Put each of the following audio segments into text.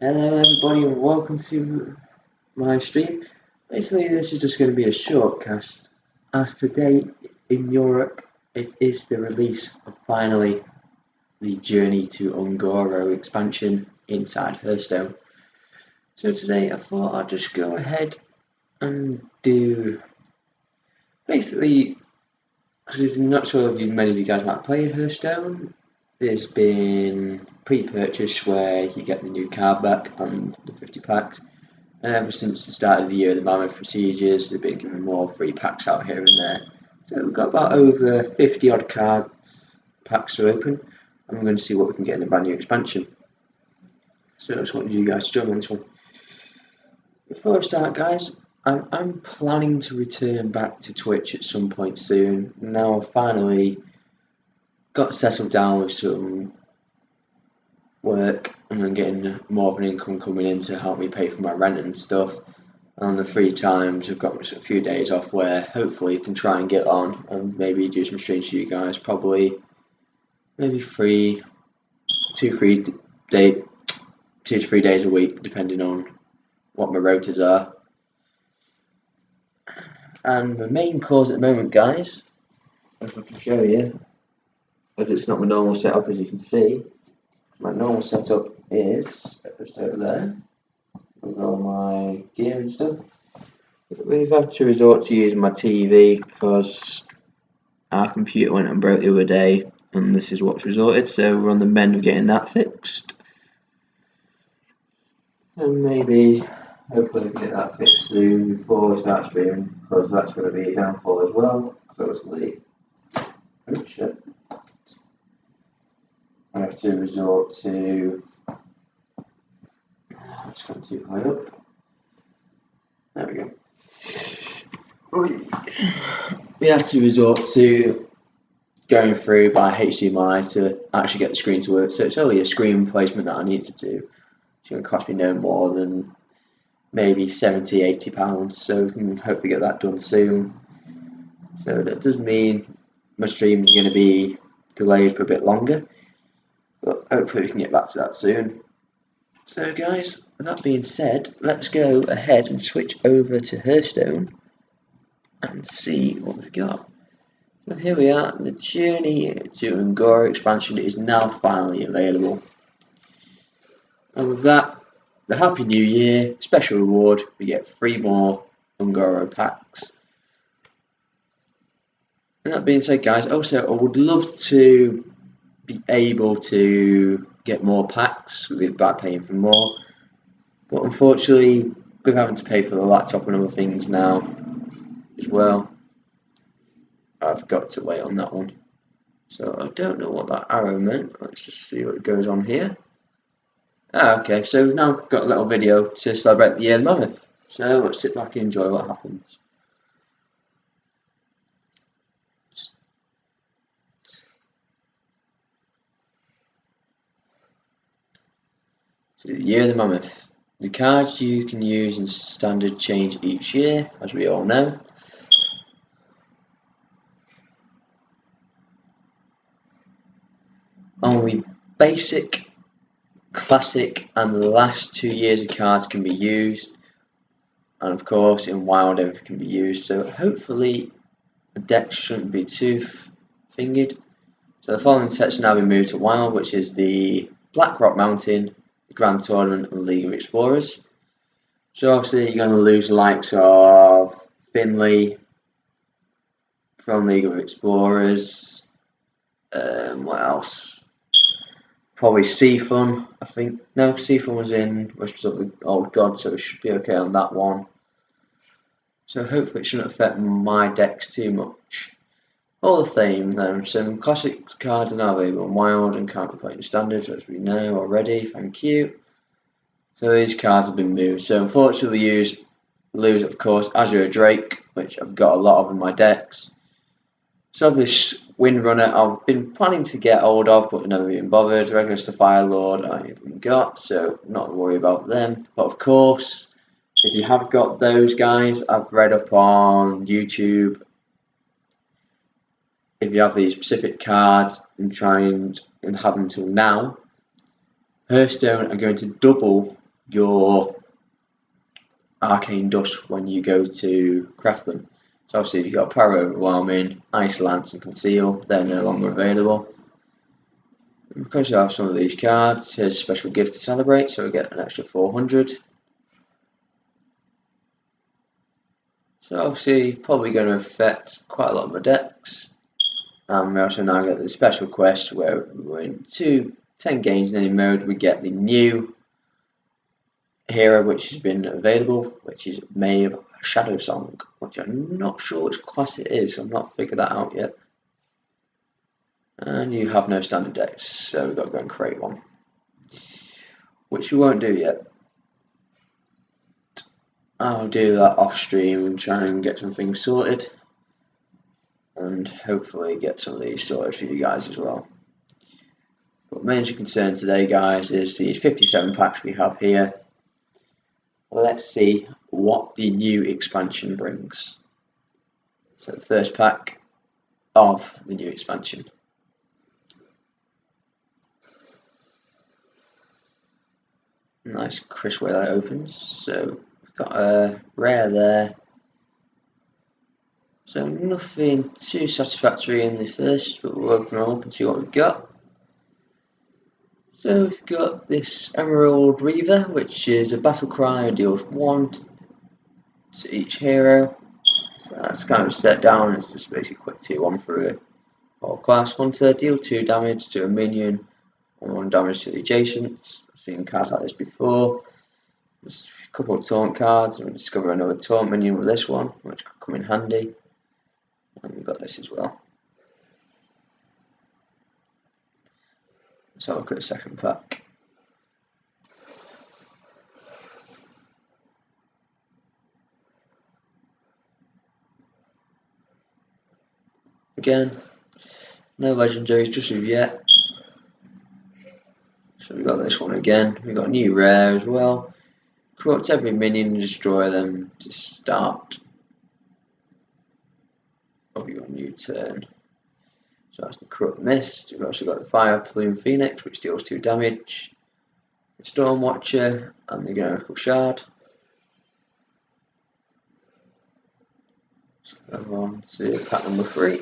Hello everybody and welcome to my stream. Basically this is just going to be a shortcast as today in Europe it is the release of finally the Journey to Ungoro expansion inside Hearthstone. So today I thought I'd just go ahead and do basically, because I'm not sure if many of you guys might have played Hearthstone. There's been pre-purchase where you get the new card back and the 50 packs. And ever since the start of the year, the Mammoth procedures, they've been giving more free packs out here and there. So we've got about over 50 odd packs to open, and we're going to see what we can get in the brand new expansion. So I just want you guys to join me on this one. Before I start, guys, I'm planning to return back to Twitch at some point soon. Now I've finally got settled down with some work and I'm getting more of an income coming in to help me pay for my rent and stuff. And on the free times, I've got a few days off where hopefully I can try and get on and maybe do some streams for you guys. Probably maybe 2 to 3 days a week, depending on what my rotas are. And the main cause at the moment, guys, if I can show you, as it's not my normal setup, as you can see. My normal setup is just over there with all my gear and stuff. We've had to resort to using my TV because our computer went and broke the other day, and this is what's resorted. So we're on the mend of getting that fixed. So maybe, hopefully, we can get that fixed soon before we start streaming, because that's going to be a downfall as well. So it's the oh shit. I have to resort to. It's gone too high up. There we go. We have to resort to going through by HDMI to actually get the screen to work. So it's only a screen replacement that I need to do. It's going to cost me no more than maybe £70–80. So we can hopefully get that done soon. So that does mean my stream is going to be delayed for a bit longer. But hopefully we can get back to that soon. So guys, with that being said, let's go ahead and switch over to Hearthstone and see what we've got. So here we are, the Journey to Ungoro expansion is now finally available. And with that, the Happy New Year special reward, we get 3 more Ungoro packs. And that being said, guys, also I would love to be able to get more packs by paying for more, but unfortunately we're having to pay for the laptop and other things now as well. I've got to wait on that one, so I don't know what that arrow meant. Let's just see what goes on here. Okay, so now I've got a little video to celebrate the year of the Mammoth, so let's sit back and enjoy what happens. So the year of the Mammoth. The cards you can use in standard change each year, as we all know. Only basic, classic, and the last 2 years of cards can be used. And of course, in wild, everything can be used. So hopefully, the deck shouldn't be too fingered. So the following sets now been moved to wild, which is the Black Rock Mountain, the Grand Tournament, and League of Explorers. So obviously you're going to lose the likes of Finley from League of Explorers. What else? Probably Seafun, I think. No, Seafun was in Whispers of the Old God, so it should be okay on that one. So hopefully it shouldn't affect my decks too much. All the same, then, some classic cards are now available in Wild and can't be played in Standard, as we know already. Thank you. So these cards have been moved. So unfortunately, you lose, of course, Azure Drake, which I've got a lot of in my decks. So this Windrunner I've been planning to get hold of, but never even bothered. Regular Fire Lord I haven't got, so not to worry about them. But of course, if you have got those guys, I've read up on YouTube. If you have these specific cards and try and have them till now, Hearthstone are going to double your arcane dust when you go to craft them. So obviously if you've got Power Overwhelming, Ice Lance and Conceal, they're no longer available. And because you have some of these cards, here's a special gift to celebrate, so we get an extra 400. So obviously probably going to affect quite a lot of my decks. And we also now get the special quest where we're in 10 games in any mode, we get the new hero which has been available, which is Maeve Shadow Song, which I'm not sure which class it is, I've not figured that out yet. And you have no standard decks, so we've got to go and create one, which we won't do yet. I'll do that off stream and try and get some things sorted, and hopefully get some of these sorted for you guys as well. But major concern today, guys, is the 57 packs we have here. Let's see what the new expansion brings. So the first pack of the new expansion. Nice crisp way that opens. So we've got a rare there. So nothing too satisfactory in the first, but we'll open them up and see what we've got. So we've got this Emerald Reaver, which is a battle cry, deals 1 to each hero. So that's kind of set down, it's just basically quick 2-1 for a whole class. Hunter, deal 2 damage to a minion and 1 damage to the adjacents. I've seen cards like this before. There's a couple of taunt cards, and we discover another taunt minion with this one, which could come in handy. And we've got this as well. Let's have a look at the second pack. Again, no legendaries just as yet. So we've got this one again. We've got a new rare as well. Corrupt every minion and destroy them to start of your new turn. So that's the Corrupt Mist. We've also got the Fire Plume Phoenix, which deals 2 damage. The Storm Watcher and the Gnorical Shard. So move on to pack number 3.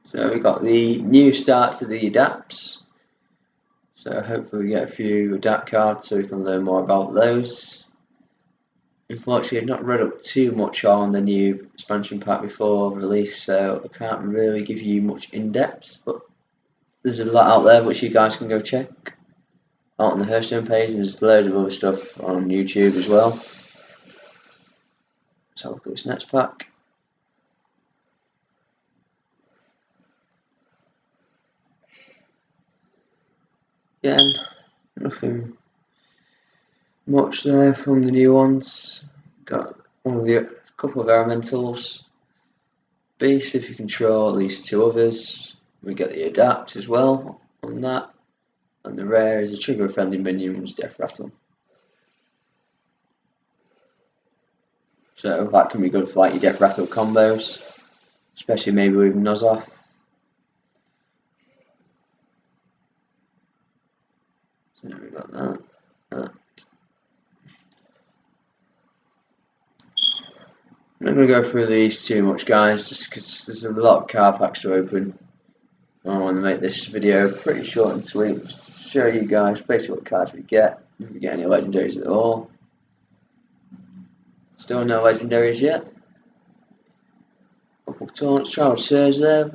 So we've got the new start to the adapts. So hopefully we get a few adapt cards so we can learn more about those. Unfortunately, I've not read up too much on the new expansion pack before release, so I can't really give you much in depth, but there's a lot out there which you guys can go check out on the Hearthstone page, and there's loads of other stuff on YouTube as well. Let's have a look at this next pack. Again, nothing much there from the new ones. Got one of the couple of elementals. Beast, if you control at least 2 others. We get the adapt as well on that. And the rare is a trigger a friendly minions death rattle. So that can be good for like your death rattle combos, especially maybe with Nozoth. So we got that. I'm not going to go through these too much, guys, just because there's a lot of card packs to open. I want to make this video pretty short and sweet, just to show you guys basically what cards we get, if we get any legendaries at all. Still no legendaries yet. Couple of taunts, Child Surge there,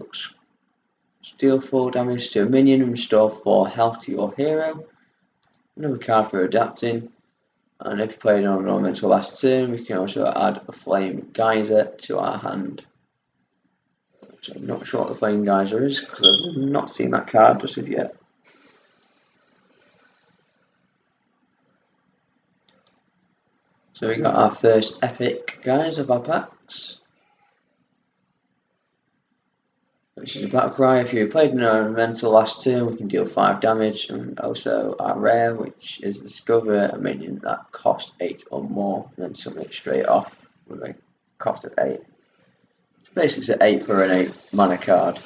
deal 4 damage to a minion and restore 4 health to your hero. Another card for adapting. And if played on an elemental last turn, we can also add a Flame Geyser to our hand. Which I'm not sure what the Flame Geyser is, because I've not seen that card just as yet. So we got our first epic, guys, of our packs. Which is a battle cry. If you played an elemental last turn, we can deal 5 damage, and also our rare, which is discover a minion that costs 8 or more, and then summon it straight off with a cost of 8. Basically, it's an 8 for an 8 mana card,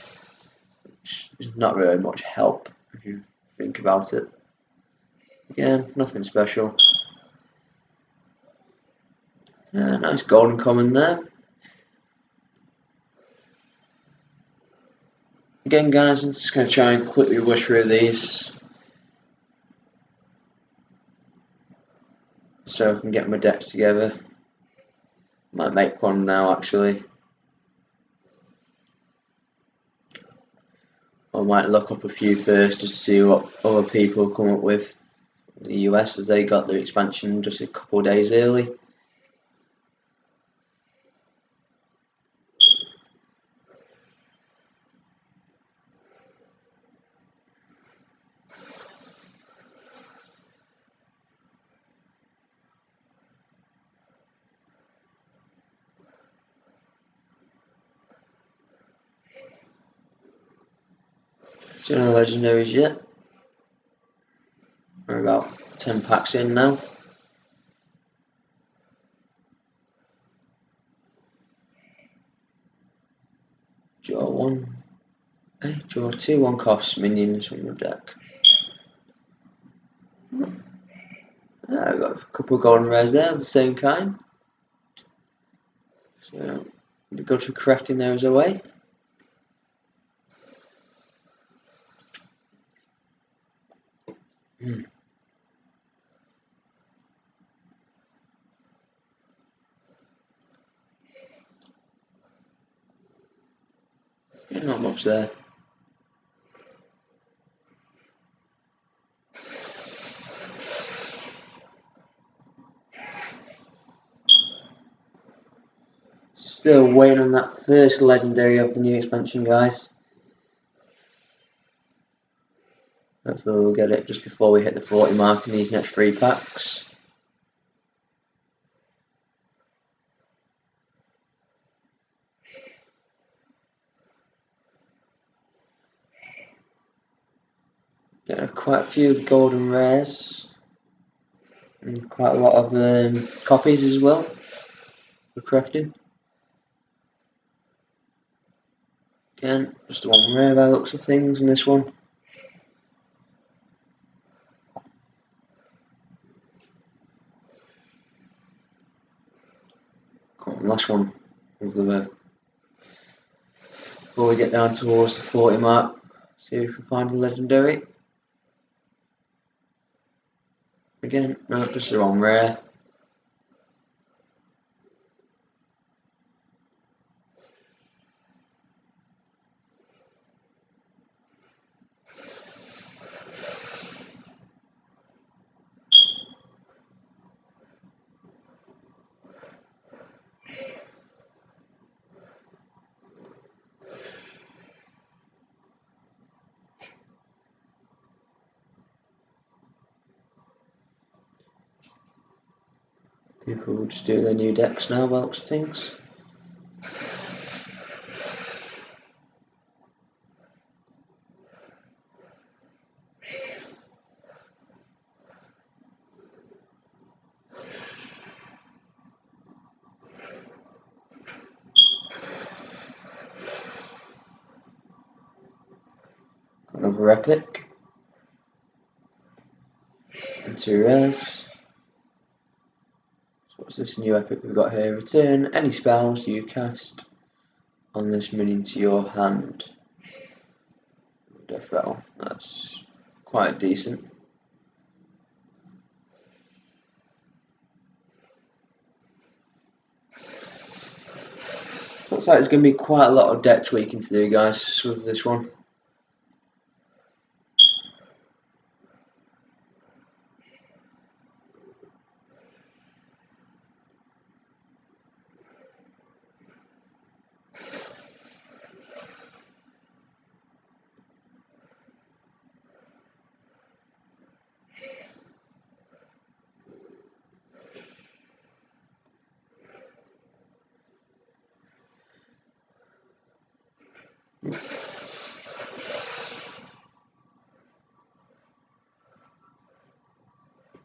which is not really much help if you think about it. Again, nothing special. Nice golden common there. Again, guys, I'm just going to try and quickly rush through these so I can get my decks together. Might make one now, actually. I might look up a few first just to see what other people come up with in the US, as they got their expansion just a couple of days early. So no legendaries yet. We're about 10 packs in now. Draw one. Draw two 1 cost minions from your deck. I've got a couple of golden rares there of the same kind. So we go to crafting those away. Not much there. Still waiting on that first legendary of the new expansion, guys. Hopefully we'll get it just before we hit the 40 mark in these next 3 packs. Getting quite a few golden rares and quite a lot of copies as well for crafting. Again, just one rare by the looks of things in this one. Come on, last one of the before we get down towards the 40 mark. See if we can find a legendary. Again, no, just the wrong rare. People will just do their new decks now by the looks of things. Another epic. And 2 rares. What's this new epic we've got here? Return any spells you cast on this minion to your hand. Death Rattle, that's quite decent. Looks like there's going to be quite a lot of deck tweaking to do, guys, with this one.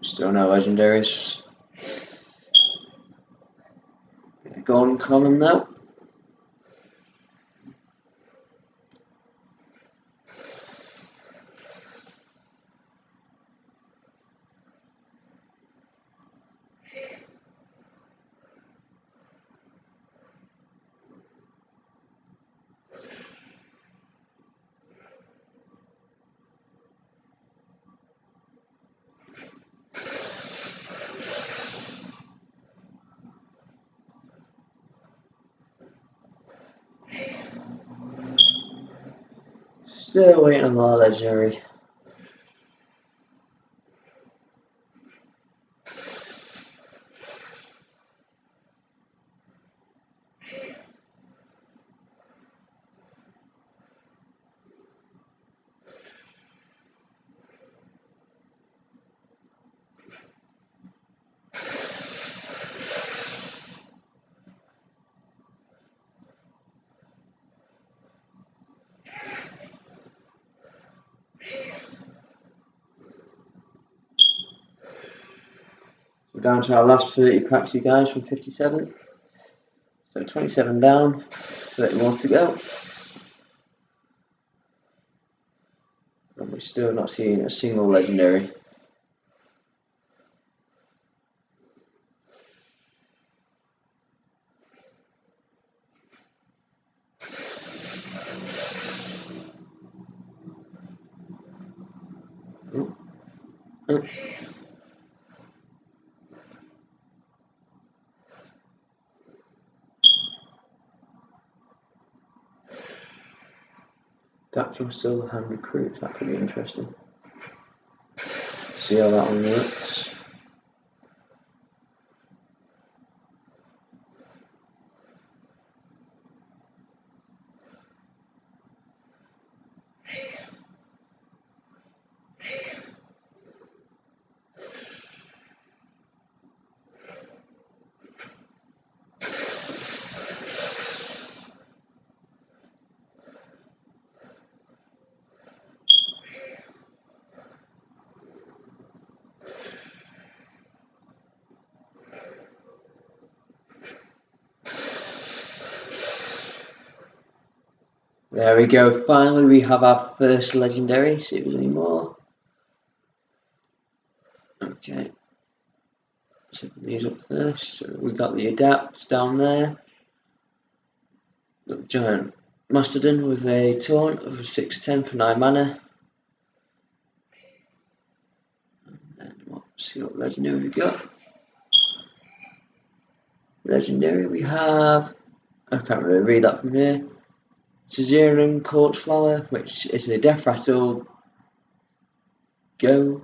Still no legendaries. Golden common though. Still waiting on the legendary. We're down to our last 30 packs, you guys, from 57. So 27 down, 30 more to go. And we're still not seeing a single legendary. Actual silver hand recruits, that could be interesting. See how that one works. There we go, finally we have our first legendary. See if there's any more. Okay, so these up first. So we got the adapts down there. Got the giant mastodon with a taunt of 6/10 for 9 mana. And then let's see what legendary we got. Legendary we have, I can't really read that from here. Caesarean Corpse Flower, which is a death rattle. Go.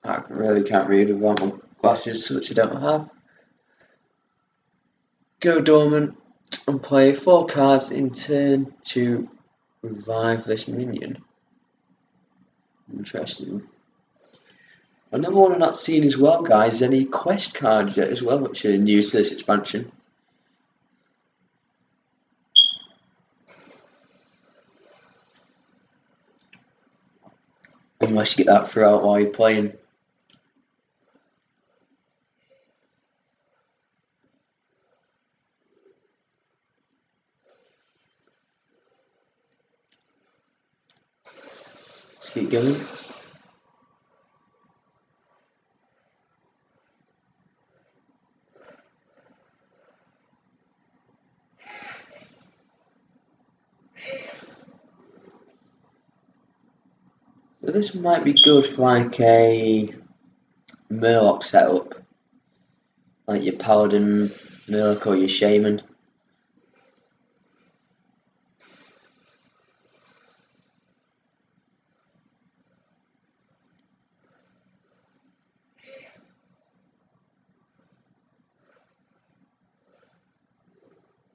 I really can't read without my glasses, which I don't have. Go dormant and play 4 cards in turn to revive this minion. Interesting. Another one I'm not seeing as well, guys, is any quest cards yet as well, which are new to this expansion. Unless you get that throughout while you're playing. Let's keep going. So this might be good for like a Murloc setup, like your Paladin Murloc or your Shaman.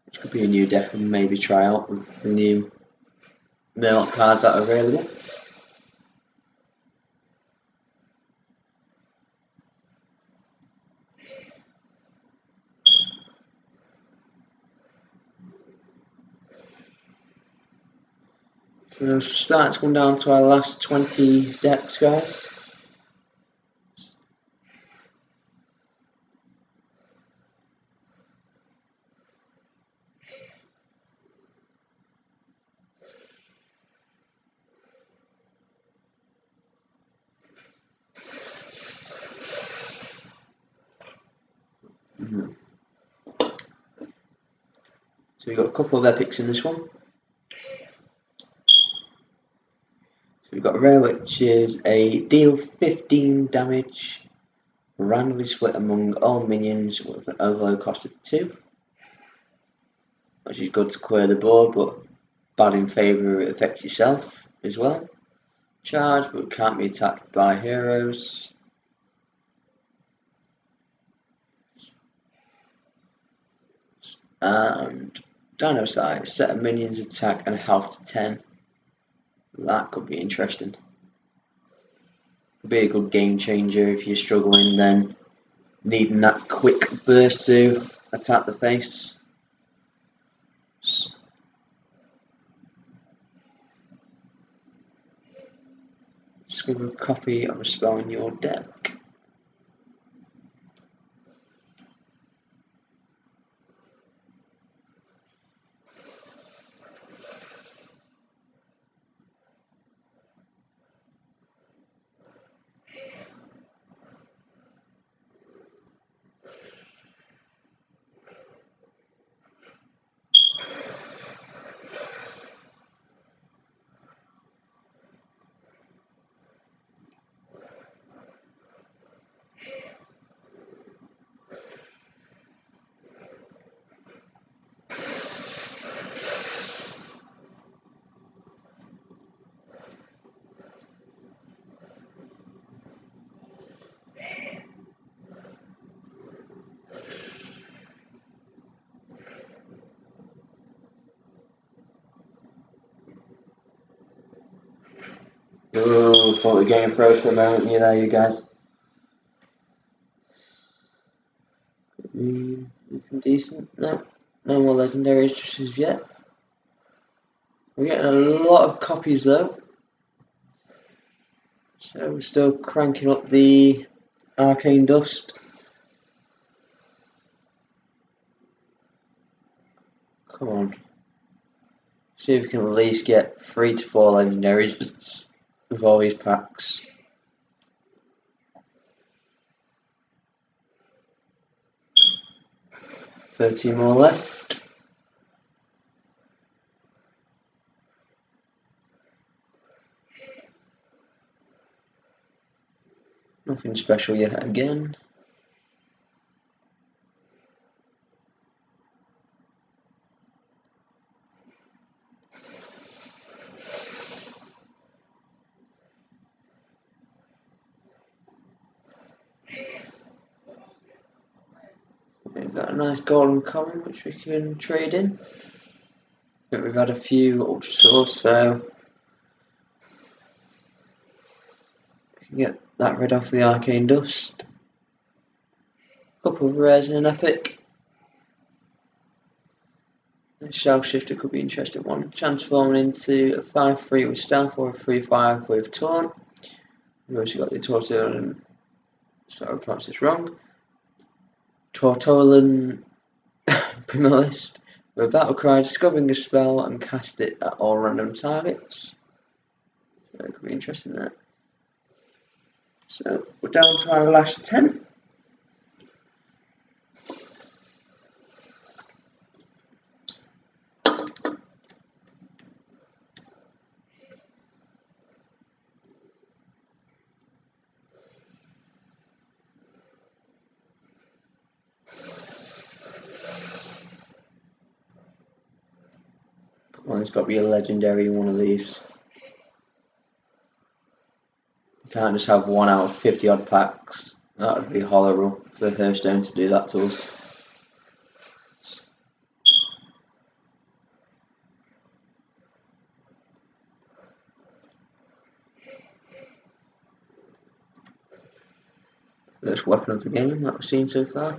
Which could be a new deck and maybe try out with the new Murloc cards that are available. So starting to come down to our last 20 decks, guys. So we've got a couple of epics in this one. So we've got a rare, which is a deal 15 damage, randomly split among all minions with an overload cost of 2. Which is good to clear the board, but bad in favour, it affects yourself as well. Charge, but can't be attacked by heroes. And Dino size, set a minion's attack and health to 10. That could be interesting. Could be a good game changer if you're struggling, then needing that quick burst to attack the face. Discover a copy of a spell in your deck. Oh, thought the game froze for a moment, you guys. Anything decent? No more legendaries just as yet. We're getting a lot of copies though. So we're still cranking up the arcane dust. Come on. See if we can at least get 3 to 4 legendaries with all these packs. $30 more left. Nothing special yet again. We've got a nice golden common which we can trade in. I think we've had a few ultra swords, so we can get that rid off the arcane dust. Couple of rares and an epic. The shell shifter could be an interesting one. Transforming into a 5-3 with stealth or a 3-5 with taunt. We've also got the Tortolan. Sorry, I pronounced this wrong. Tortolan Primalist with a battle cry, discovering a spell and cast it at all random targets. So it could be interesting there. So we're down to our last 10. Come on, there's got to be a legendary in one of these. You can't just have 1 out of 50 odd packs. That would be horrible for Hearthstone to do that to us. First weapon of the game that we've seen so far.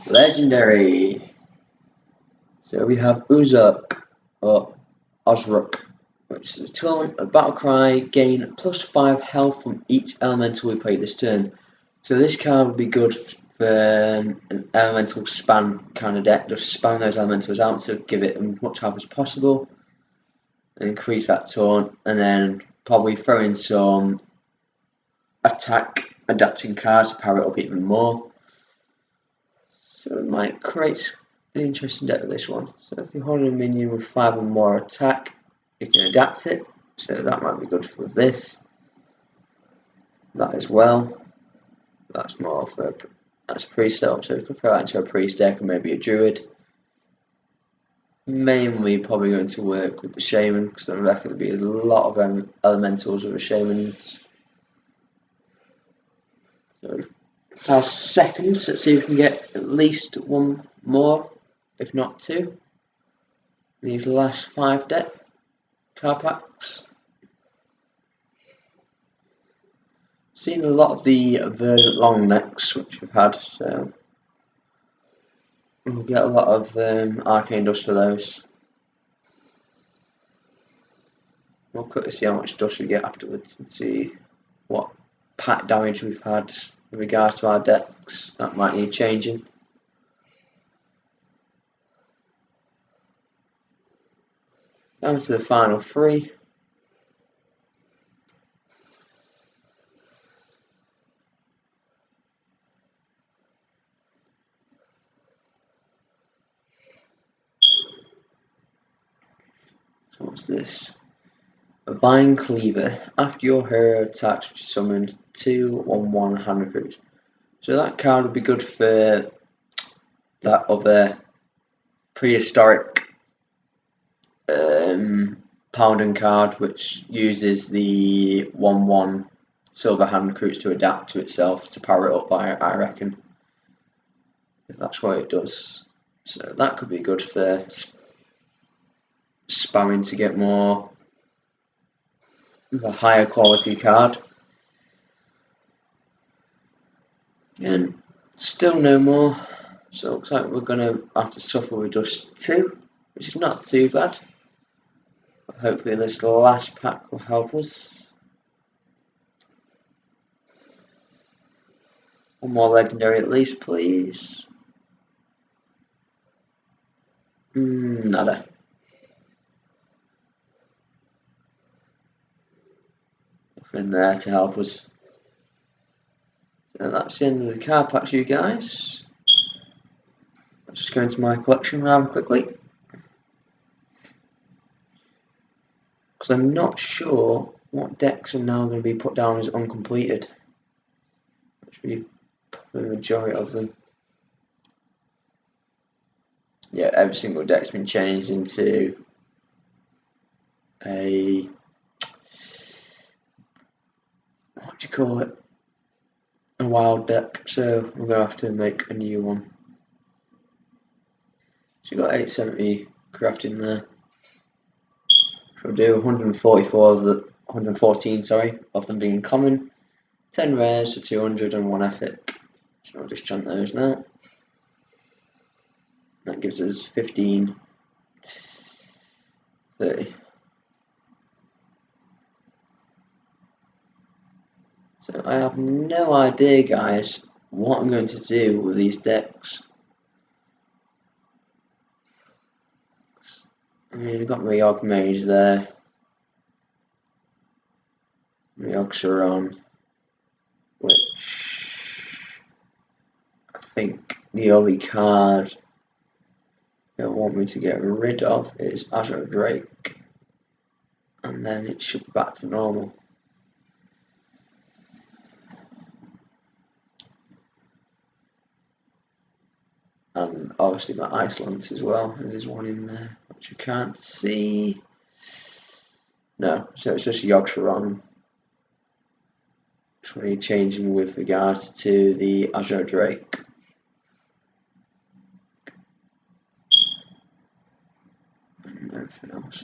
Legendary. So we have Uzuk or Osruk, which is a taunt, a battle cry, gain +5 health from each elemental we play this turn. So this card would be good for an elemental spam kind of deck. Just spam those elementals out to give it as much health as possible and increase that taunt, and then probably throw in some attack adapting cards to power it up even more. So it might create an interesting deck with this one. So if you're holding a minion with 5 or more attack, you can adapt it. So that might be good for this. That as well. That's more for that's a priest setup, so you can throw that into a priest deck or maybe a druid. Mainly probably going to work with the shaman because I reckon there'll be a lot of elementals with a shamans. So it's our second, so let's see if we can get at least one more, if not two. These last 5 deck card packs. Seen a lot of the verdant long necks which we've had, so we'll get a lot of arcane dust for those. We'll quickly see how much dust we get afterwards and see what pack damage we've had in regards to our decks. That might need changing. Down to the final 3. So what's this? A Vine Cleaver. After your hero attacks, which is summoned, 2/1/1 hand recruit. So that card would be good for that other prehistoric Pounding card, which uses the 1/1 silver hand recruits to adapt to itself to power it up. I reckon, if that's what it does. So that could be good for spamming to get more of a higher quality card. And still no more. So it looks like we're gonna have to suffer with just 2, which is not too bad. But hopefully this last pack will help us. One more legendary at least, please. Nada. Nothing there to help us. So that's the end of the card packs, you guys. Let's just go into my collection rather quickly, because I'm not sure what decks are now going to be put down as uncompleted, which would be probably the majority of them. Yeah, every single deck's been changed into a, what do you call it, a wild deck, so we're going to have to make a new one. So you've got 870 crafting there. So we'll do 144 of the 114, sorry, of them being common, 10 rares for 200 and 1 epic. So I'll just chant those now. That gives us 15, 30. So I have no idea, guys, what I'm going to do with these decks. I mean, I've got Ryog Mage there, Ryog Sharon, which I think the only card they want me to get rid of is Azure Drake, and then it should be back to normal. And obviously my Icelands as well, there's one in there which you can't see. No, so it's just Yogg-Saron. Just really changing with regards to the Azure Drake. And everything else.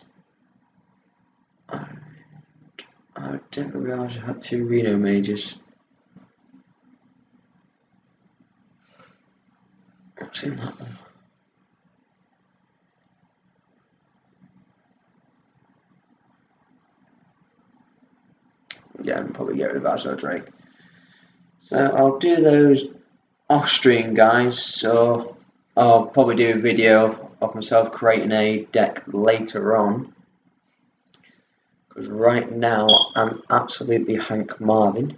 I didn't realise I had 2 Reno Mages. What's in that one? Yeah, I'll probably get rid of Azure Drake. So I'll do those off stream, guys. So I'll probably do a video of myself creating a deck later on, because right now I'm absolutely Hank Marvin.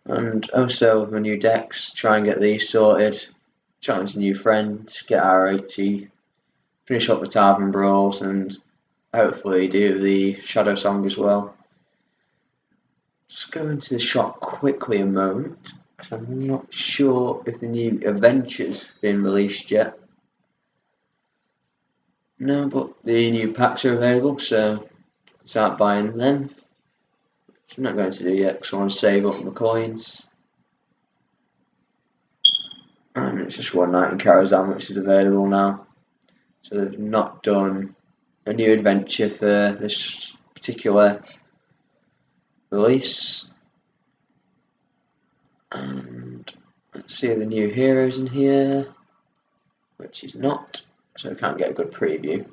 And also with my new decks, try and get these sorted, challenge new friends, get R80, finish up the Tavern Brawls, and hopefully do the Shadow Song as well. Just go into the shop quickly a moment, because I'm not sure if the new Adventure's been released yet. No, but the new packs are available, so start buying them. Which I'm not going to do yet because I want to save up my coins. And it's just one night in Karazhan which is available now. So they've not done a new adventure for this particular release. And let's see the new heroes in here, which is not, so I can't get a good preview.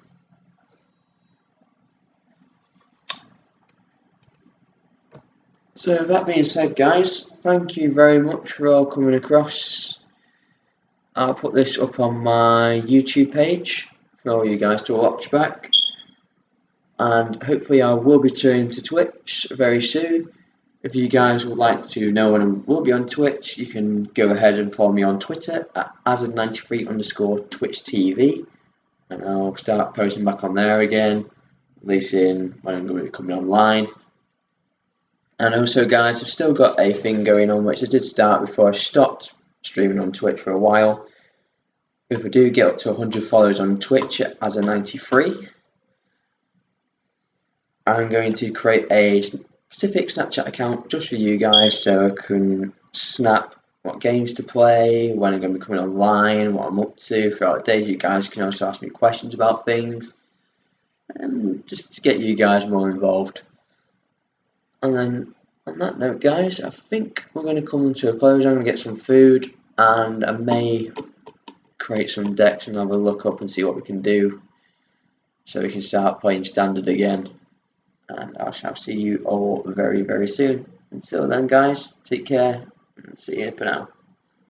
So that being said, guys, thank you very much for all coming across. I'll put this up on my YouTube page for all you guys to watch back, and hopefully I will be turning to Twitch very soon. If you guys would like to know when I will be on Twitch, you can go ahead and follow me on Twitter at Azad93_TwitchTV, and I'll start posting back on there again, releasing when I'm going to be coming online. And also, guys, I've still got a thing going on which I did start before I stopped streaming on Twitch for a while. If we do get up to 100 followers on Twitch as a 93, I'm going to create a specific Snapchat account just for you guys, so I can snap what games to play, when I'm going to be coming online, what I'm up to throughout the day. You guys can also ask me questions about things, and just to get you guys more involved. And then on that note, guys, I think we're going to come to a close. I'm going to get some food, and I may create some decks and have a look up and see what we can do, so we can start playing standard again. And I shall see you all very, very soon. Until then, guys, take care and see you for now.